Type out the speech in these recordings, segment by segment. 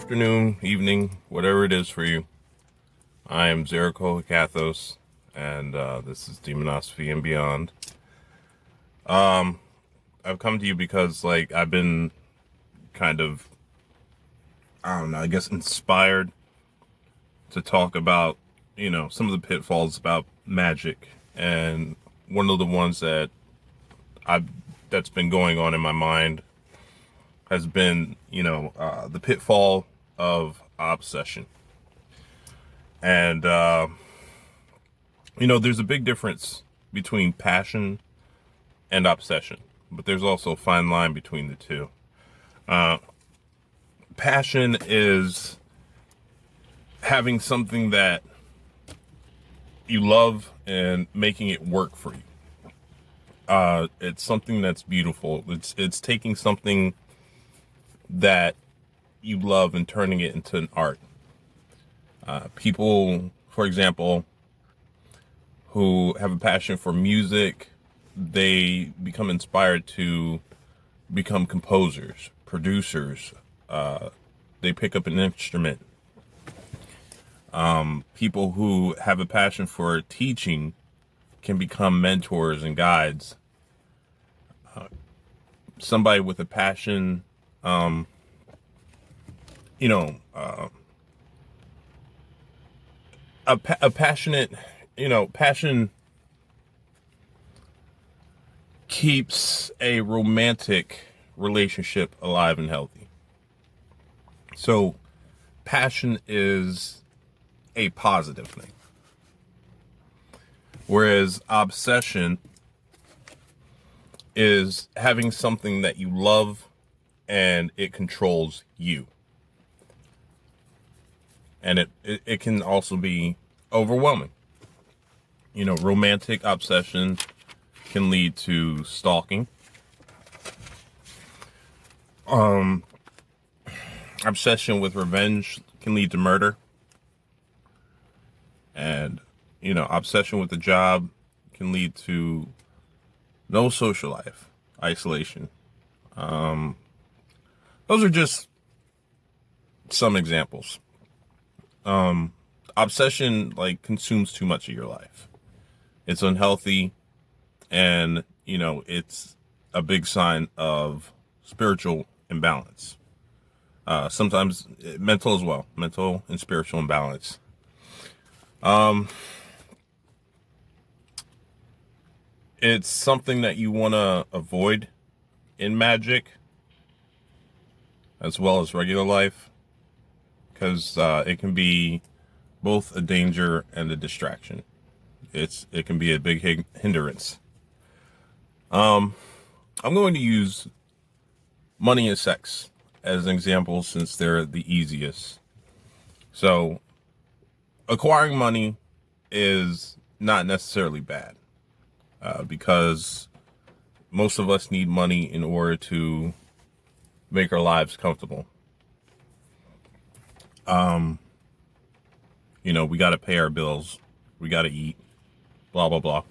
afternoon, evening, whatever it is for you. I am Zericho Hikathos, and this is Demonosophy and Beyond. I've come to you because, I've been kind of, I guess inspired to talk about, some of the pitfalls about Magick, and one of the ones that's been going on in my mind has been, the pitfall of obsession. And, there's a big difference between passion and obsession, but there's also a fine line between the two. Passion is having something that you love and making it work for you. It's something that's beautiful. It's taking something that you love and turning it into an art. People, for example, who have a passion for music, they become inspired to become composers, producers. They pick up an instrument. People who have a passion for teaching can become mentors and guides. Somebody with a passion, passion keeps a romantic relationship alive and healthy. So passion is a positive thing. Whereas obsession is having something that you love and it controls you. And it can also be overwhelming. Romantic obsession can lead to stalking. Obsession with revenge can lead to murder. And, obsession with the job can lead to no social life, isolation. Those are just some examples. Obsession consumes too much of your life. It's unhealthy, and it's a big sign of spiritual imbalance. Sometimes mental as well, mental and spiritual imbalance. It's something that you want to avoid in Magick as well as regular life, because it can be both a danger and a distraction. It can be a big hindrance. I'm going to use money and sex as an example since they're the easiest. So acquiring money is not necessarily bad, because most of us need money in order to make our lives comfortable. We got to pay our bills. We got to eat, blah, blah,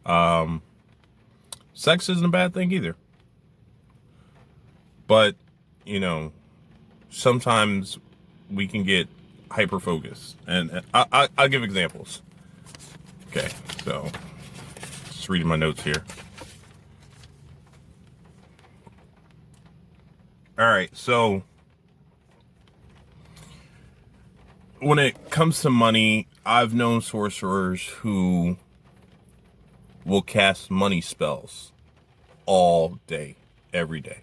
blah. Sex isn't a bad thing either. But, sometimes we can get hyper-focused. And I'll give examples. Okay, so just reading my notes here. All right, so when it comes to money, I've known sorcerers who will cast money spells all day, every day.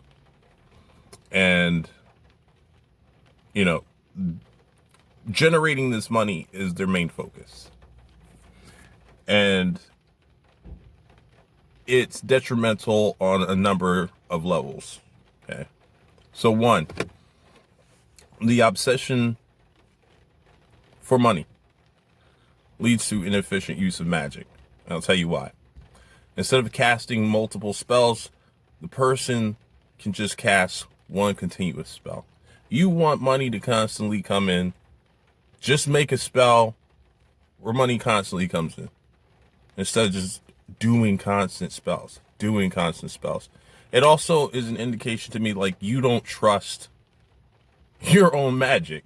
And, generating this money is their main focus. And it's detrimental on a number of levels. Okay. So one, the obsession for money leads to inefficient use of magic. And I'll tell you why. Instead of casting multiple spells, the person can just cast one continuous spell. You want money to constantly come in, just make a spell where money constantly comes in. Instead of just doing constant spells. It also is an indication to me you don't trust your own magic.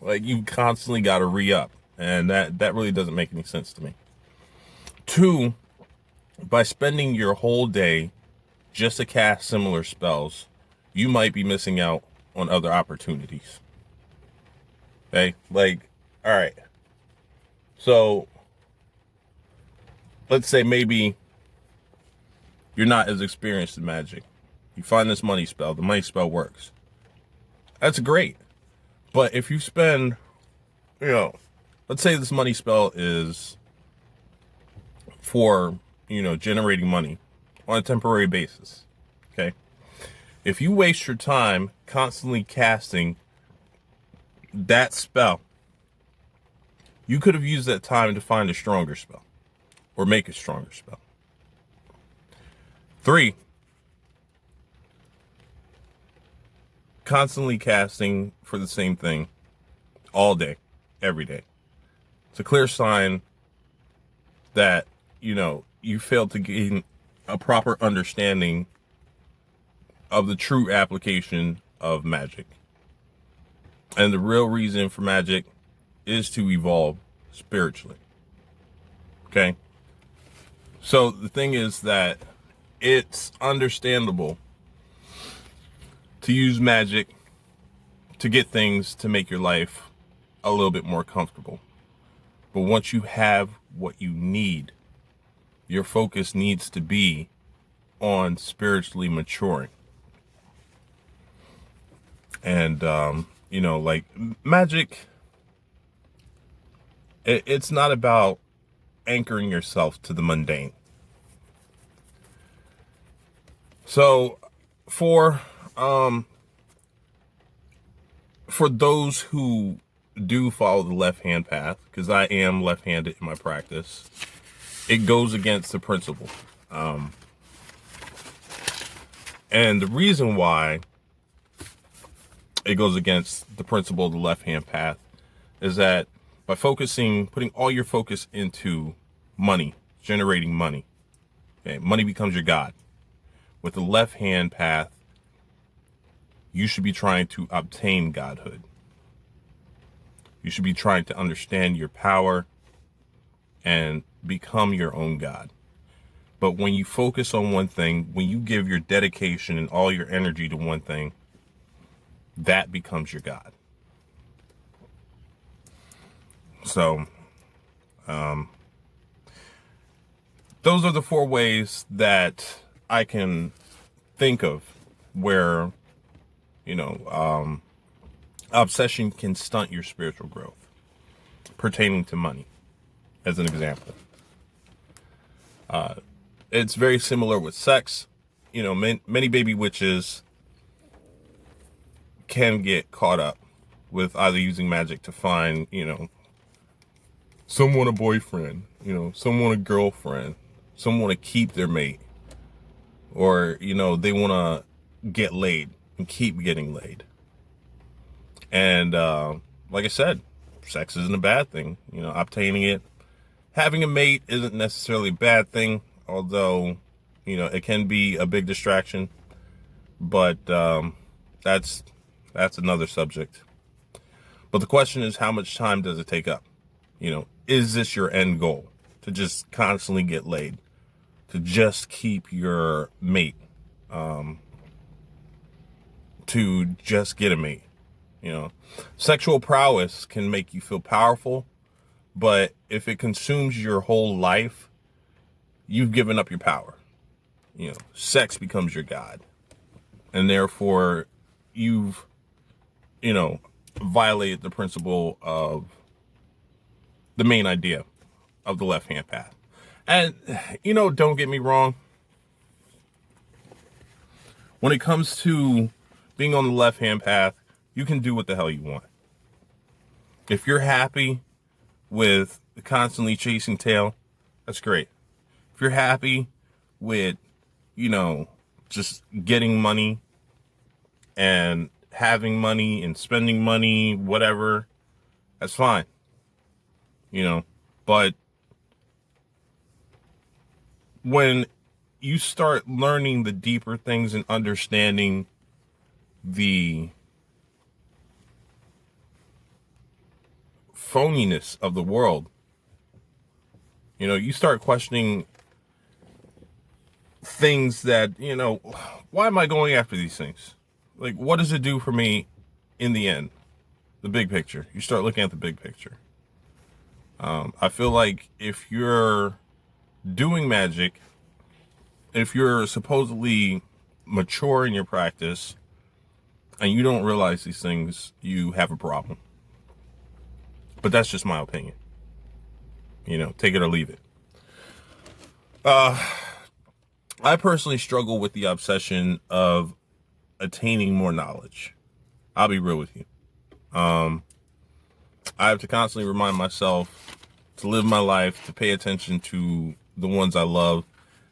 Like, you constantly got to re-up. And that really doesn't make any sense to me. Two, by spending your whole day just to cast similar spells, you might be missing out on other opportunities. Okay? Like, all right. So, let's say maybe you're not as experienced in magic. You find this money spell. The money spell works. That's great. But if you spend, let's say this money spell is for, generating money on a temporary basis. Okay? If you waste your time constantly casting that spell, you could have used that time to find a stronger spell or make a stronger spell. 3, constantly casting for the same thing all day, every day. It's a clear sign that, you failed to gain a proper understanding of the true application of magic. And the real reason for magic is to evolve spiritually. Okay? So the thing is that it's understandable to use magic to get things to make your life a little bit more comfortable. But once you have what you need, your focus needs to be on spiritually maturing. And, like magic, it's not about anchoring yourself to the mundane. So for those who do follow the left-hand path, because I am left-handed in my practice, it goes against the principle. And the reason why it goes against the principle of the left-hand path is that by putting all your focus into money, generating money, okay, money becomes your God. With the left-hand path, you should be trying to obtain godhood. You should be trying to understand your power and become your own God. But when you focus on one thing, when you give your dedication and all your energy to one thing, that becomes your God. So, those are the 4 ways that I can think of where, obsession can stunt your spiritual growth pertaining to money, as an example. It's very similar with sex. Many baby witches can get caught up with either using magic to find, someone a boyfriend, someone a girlfriend, someone to keep their mate, or, they want to get laid and keep getting laid. And, like I said, sex isn't a bad thing, obtaining it. Having a mate isn't necessarily a bad thing, although, it can be a big distraction, but, that's another subject. But the question is, how much time does it take up? Is this your end goal? To just constantly get laid? To just keep your mate? To just get a mate? Sexual prowess can make you feel powerful, but if it consumes your whole life, you've given up your power. Sex becomes your God. And therefore, you've, violated the principle of the main idea of the left-hand path. And, don't get me wrong. When it comes to being on the left-hand path, you can do what the hell you want. If you're happy with constantly chasing tail, that's great. If you're happy with, just getting money and having money and spending money, whatever, that's fine. But when you start learning the deeper things and understanding the phoniness of the world, you start questioning things that, why am I going after these things? Like, what does it do for me in the end? The big picture. You start looking at the big picture. I feel like if you're doing magic, if you're supposedly mature in your practice and you don't realize these things, you have a problem. But that's just my opinion. Take it or leave it. I personally struggle with the obsession of attaining more knowledge. I'll be real with you. I have to constantly remind myself to live my life, to pay attention to the ones I love,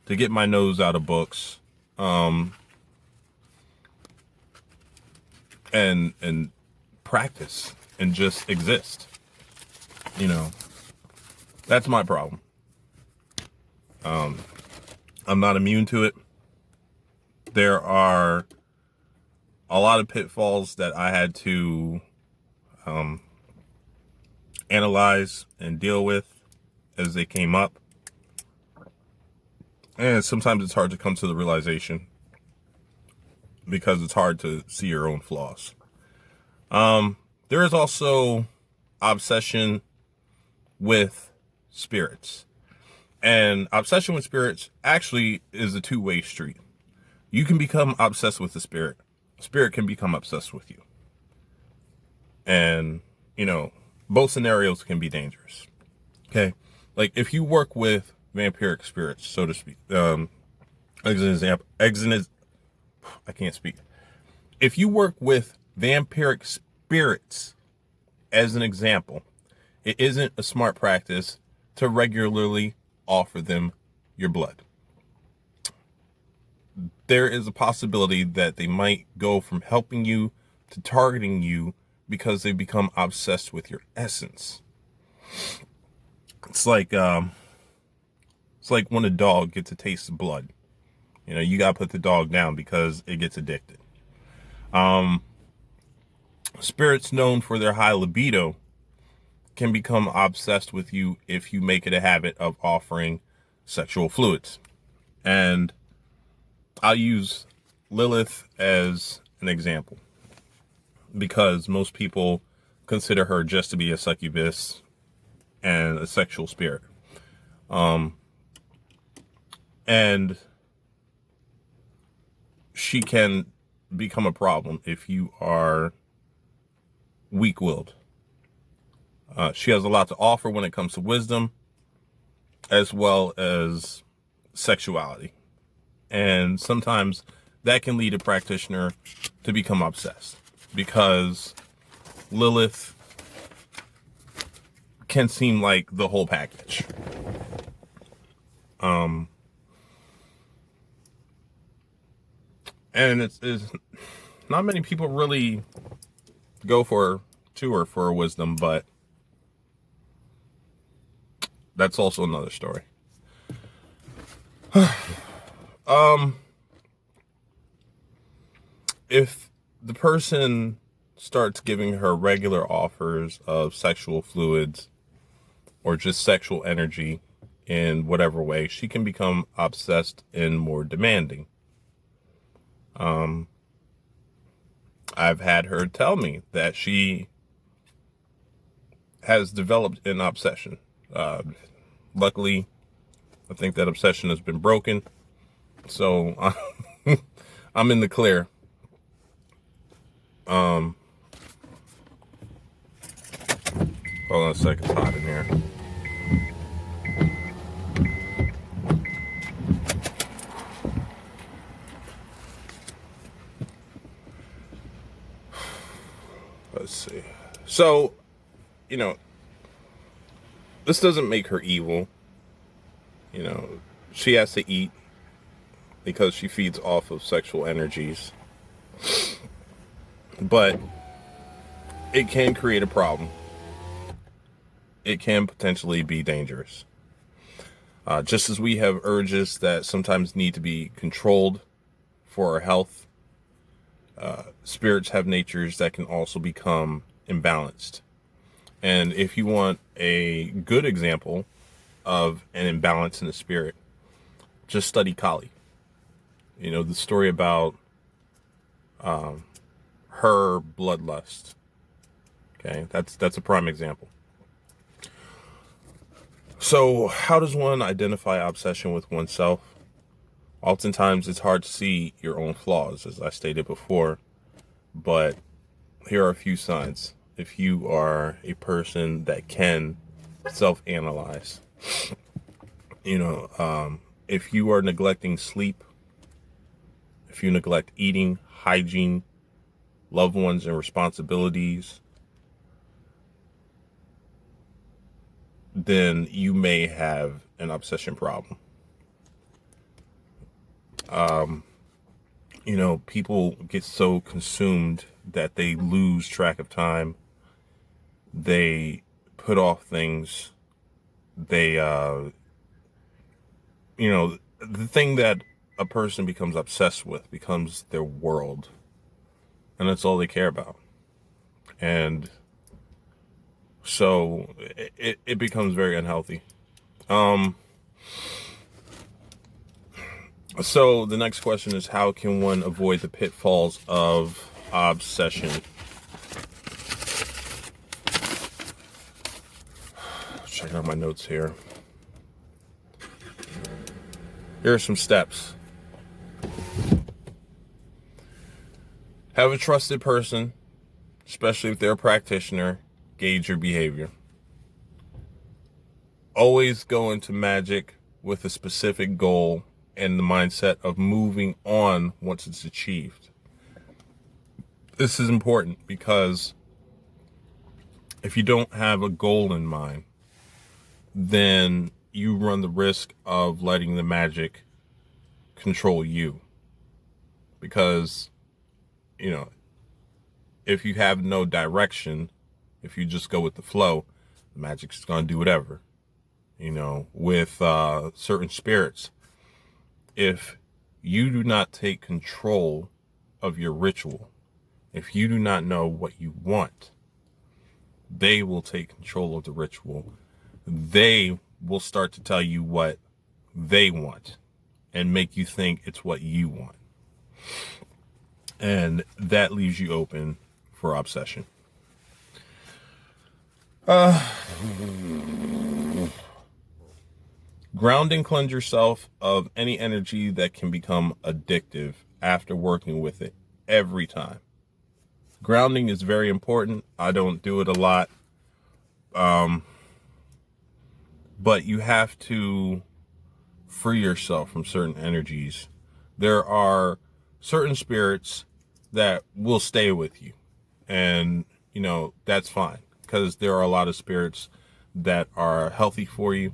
to get my nose out of books, and practice and just exist. That's my problem. I'm not immune to it. There are a lot of pitfalls that I had to analyze and deal with as they came up. And sometimes it's hard to come to the realization because it's hard to see your own flaws. There is also obsession with spirits. And obsession with spirits actually is a two-way street. You can become obsessed with the spirit. Spirit can become obsessed with you. And, both scenarios can be dangerous. Okay? Like, if you work with vampiric spirits, so to speak, as an example, I can't speak. If you work with vampiric spirits, as an example, it isn't a smart practice to regularly offer them your blood. There is a possibility that they might go from helping you to targeting you because they become obsessed with your essence. It's like when a dog gets a taste of blood. You gotta put the dog down because it gets addicted. Spirits known for their high libido can become obsessed with you if you make it a habit of offering sexual fluids. And I'll use Lilith as an example because most people consider her just to be a succubus and a sexual spirit. And she can become a problem if you are weak-willed. She has a lot to offer when it comes to wisdom as well as sexuality. And sometimes that can lead a practitioner to become obsessed because Lilith can seem like the whole package. And it's not many people really go to her for wisdom, but that's also another story. If the person starts giving her regular offers of sexual fluids or just sexual energy in whatever way, she can become obsessed and more demanding. I've had her tell me that she has developed an obsession. Luckily, I think that obsession has been broken. So I'm in the clear. Hold on a second, it's hot in here. Let's see. So, this doesn't make her evil. She has to eat because she feeds off of sexual energies. But it can create a problem. It can potentially be dangerous. Just as we have urges that sometimes need to be controlled for our health, spirits have natures that can also become imbalanced. And if you want a good example of an imbalance in the spirit, just study Kali. You know, the story about her bloodlust. Okay, that's a prime example. So how does one identify obsession with oneself? Oftentimes it's hard to see your own flaws, as I stated before, but here are a few signs. If you are a person that can self-analyze, if you are neglecting sleep, if you neglect eating, hygiene, loved ones, and responsibilities, then you may have an obsession problem. People get so consumed that they lose track of time. They put off things. They, the thing that a person becomes obsessed with becomes their world. And that's all they care about. And so it becomes very unhealthy. So the next question is, how can one avoid the pitfalls of obsession? Checking out my notes here. Here are some steps. Have a trusted person, especially if they're a practitioner, gauge your behavior. Always go into Magick with a specific goal and the mindset of moving on once it's achieved. This is important because if you don't have a goal in mind, then you run the risk of letting the magic control you. Because, if you have no direction, if you just go with the flow, the magic's going to do whatever. With certain spirits, if you do not take control of your ritual, if you do not know what you want, they will take control of the ritual. They will start to tell you what they want and make you think it's what you want. And that leaves you open for obsession. Ground and cleanse yourself of any energy that can become addictive after working with it every time. Grounding is very important. I don't do it a lot. But you have to free yourself from certain energies. There are certain spirits that will stay with you. And, that's fine. Because there are a lot of spirits that are healthy for you.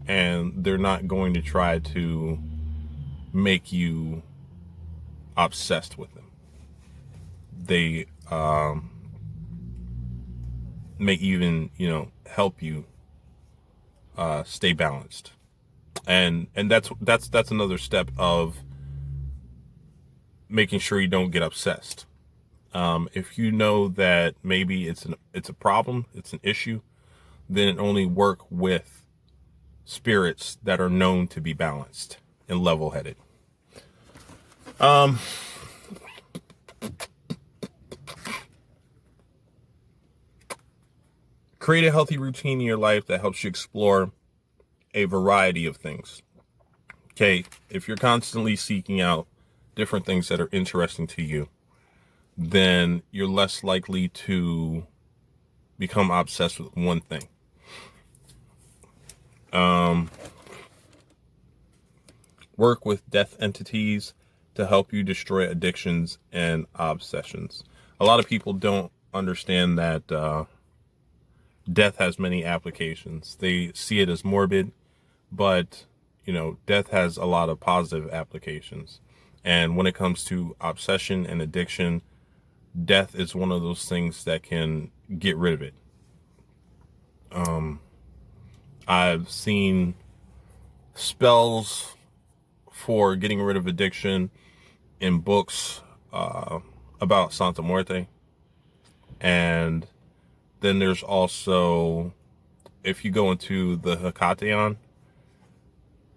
And they're not going to try to make you obsessed with them. They may even, help you stay balanced. And that's another step of making sure you don't get obsessed. If you know that maybe it's a problem, it's an issue, then only work with spirits that are known to be balanced and level-headed. Create a healthy routine in your life that helps you explore a variety of things. Okay, if you're constantly seeking out different things that are interesting to you, then you're less likely to become obsessed with one thing. Work with death entities to help you destroy addictions and obsessions. A lot of people don't understand that death has many applications. They see it as morbid, but death has a lot of positive applications. And when it comes to obsession and addiction, death is one of those things that can get rid of it. I've seen spells for getting rid of addiction in books about Santa Muerte. And Then there's also, if you go into the Hekateon,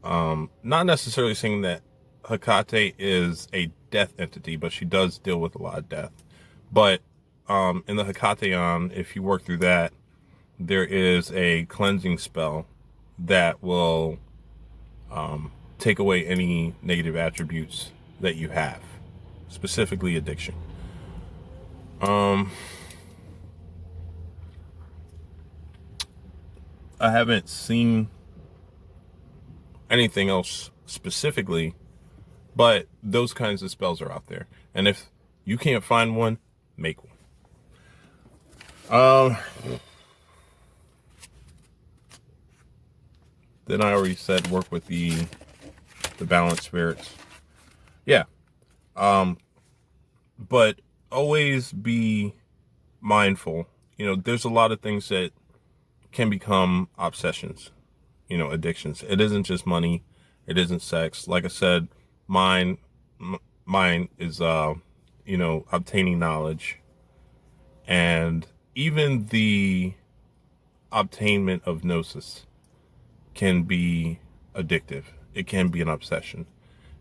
not necessarily saying that Hecate is a death entity, but she does deal with a lot of death. But in the Hekateon, if you work through that, there is a cleansing spell that will take away any negative attributes that you have, specifically addiction. I haven't seen anything else specifically, but those kinds of spells are out there. And if you can't find one, make one. Then I already said work with the balanced spirits. Yeah. But always be mindful. You know, there's a lot of things that can become obsessions, you know, addictions. It isn't just money. It isn't sex. Like I said, mine is, you know, obtaining knowledge, and even the obtainment of gnosis can be addictive. It can be an obsession.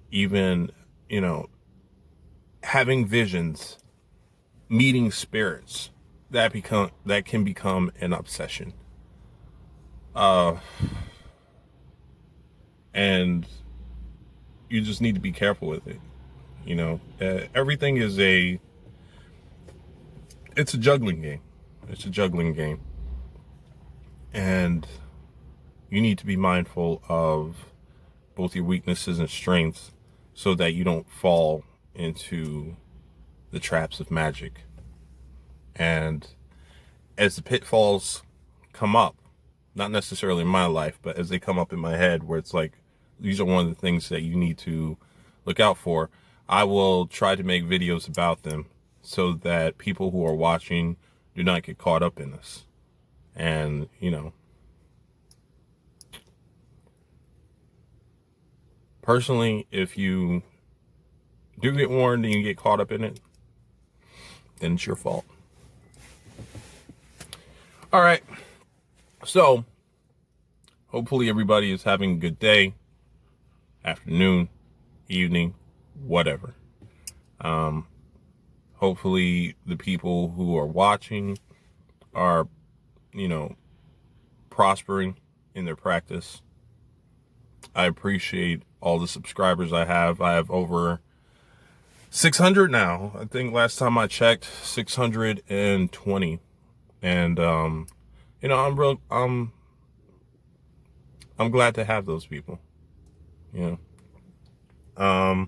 Even, you know, having visions, meeting spirits, that can become an obsession. And you just need to be careful with it. You know, everything is it's a juggling game. It's a juggling game. And you need to be mindful of both your weaknesses and strengths so that you don't fall into the traps of magic. And as the pitfalls come up, not necessarily in my life, but as they come up in my head, where it's like, these are one of the things that you need to look out for, I will try to make videos about them so that people who are watching do not get caught up in this. And, you know, personally, if you do get warned and you get caught up in it, then it's your fault. All right. So, hopefully everybody is having a good day, afternoon, evening, whatever. Hopefully the people who are watching are, you know, prospering in their practice. I appreciate all the subscribers I have. I have over 600 now. I think last time I checked, 620. And, you know, I'm glad to have those people, you know.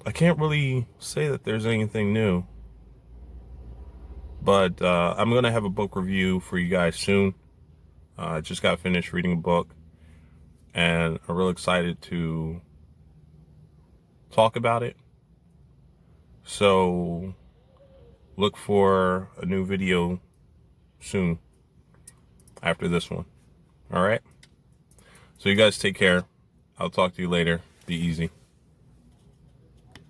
I can't really say that there's anything new, but I'm going to have a book review for you guys soon. I just got finished reading a book, and I'm real excited to talk about it. So look for a new video soon after this one. All right. So you guys take care. I'll talk to you later. Be easy.